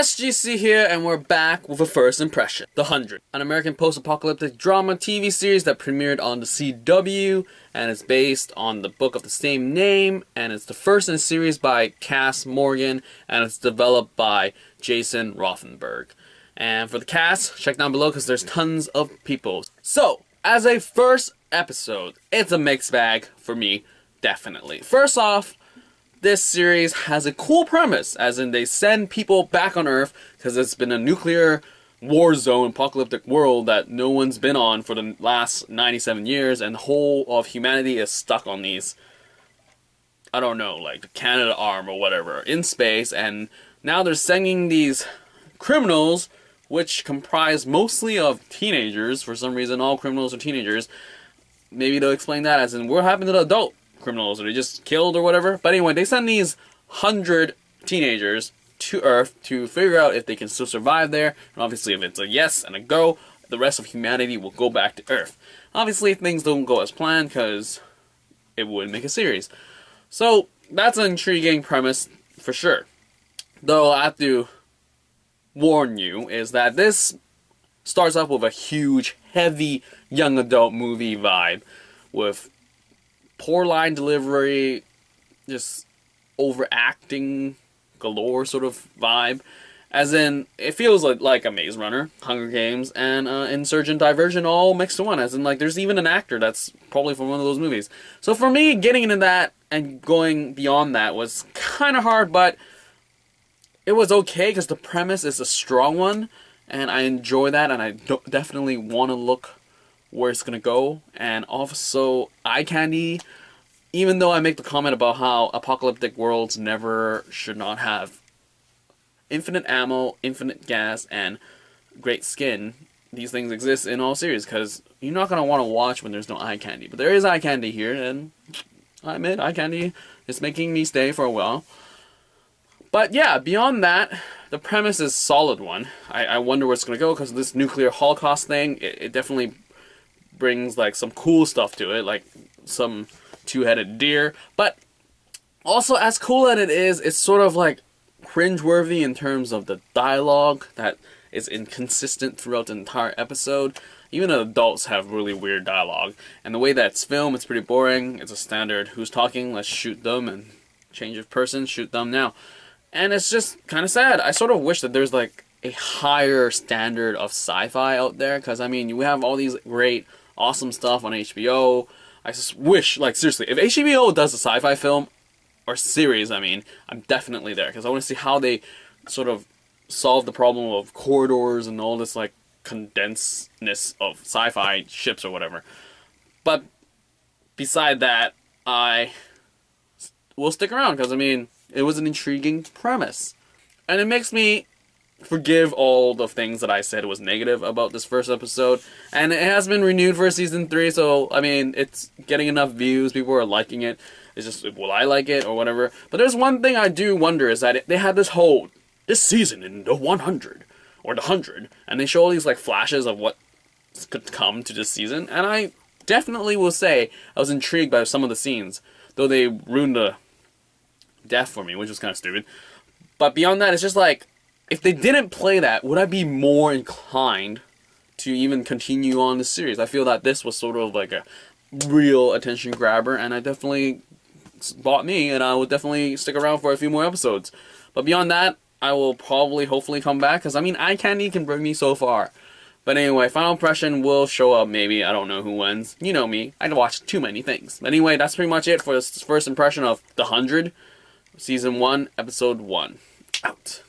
SGC here, and we're back with a first impression. The 100, an American post-apocalyptic drama TV series that premiered on the CW, and it's based on the book of the same name, and it's the first in a series by Kass Morgan, and it's developed by Jason Rothenberg. And for the cast, check down below because there's tons of people. So, as a first episode, it's a mixed bag for me, definitely. First off, this series has a cool premise, as in they send people back on Earth because it's been a nuclear war zone, apocalyptic world that no one's been on for the last 97 years, and the whole of humanity is stuck on these, I don't know, like the Canada arm or whatever, in space, and now they're sending these criminals, which comprise mostly of teenagers. For some reason, all criminals are teenagers. Maybe they'll explain that as in, what happened to the adult criminals? Are they just killed or whatever? But anyway, they send these 100 teenagers to Earth to figure out if they can still survive there. And obviously, if it's a yes and a go, the rest of humanity will go back to Earth. Obviously, things don't go as planned because it wouldn't make a series. So, that's an intriguing premise for sure. Though, I have to warn you, is that this starts off with a huge, heavy, young adult movie vibe with poor line delivery, just overacting galore sort of vibe. As in, it feels like a Maze Runner, Hunger Games, and Insurgent Diversion all mixed in one. As in, like, there's even an actor that's probably from one of those movies. So for me, getting into that and going beyond that was kind of hard, but it was okay because the premise is a strong one, and I enjoy that, and I definitely want to look where it's going to go. And also, eye candy, even though I make the comment about how apocalyptic worlds should not have infinite ammo, infinite gas, and great skin, these things exist in all series, because you're not going to want to watch when there's no eye candy. But there is eye candy here, and I admit, eye candy is making me stay for a while. But yeah, beyond that, the premise is a solid one. I wonder where it's going to go, because this nuclear holocaust thing, it definitely brings like some cool stuff to it, like some two-headed deer. But also, as cool as it is, it's sort of like cringeworthy in terms of the dialogue that is inconsistent throughout the entire episode. Even adults have really weird dialogue. And the way that it's filmed, it's pretty boring. It's a standard, who's talking, let's shoot them, and change of person, shoot them now. And it's just kind of sad. I sort of wish that there's like a higher standard of sci-fi out there, because I mean, you have all these great, awesome stuff on HBO. I just wish, like, seriously, if HBO does a sci-fi film, or series, I mean, I'm definitely there, because I want to see how they sort of solve the problem of corridors and all this, like, condensedness of sci-fi ships or whatever. But beside that, I will stick around, because, I mean, it was an intriguing premise. And it makes me forgive all the things that I said was negative about this first episode. And it has been renewed for season 3, so, I mean, it's getting enough views, people are liking it. It's just, will I like it, or whatever? But there's one thing I do wonder, is that they had this season in the 100, or the 100, and they show all these, like, flashes of what could come to this season, and I definitely will say I was intrigued by some of the scenes, though they ruined the death for me, which was kind of stupid. But beyond that, it's just like, if they didn't play that, would I be more inclined to even continue on the series? I feel that this was sort of like a real attention grabber, and I definitely bought me, and I would definitely stick around for a few more episodes. But beyond that, I will probably, hopefully come back, because I mean, eye candy can bring me so far. But anyway, final impression will show up maybe, I don't know who wins. You know me, I watch too many things. But anyway, that's pretty much it for this first impression of The 100, Season 1, Episode 1. Out.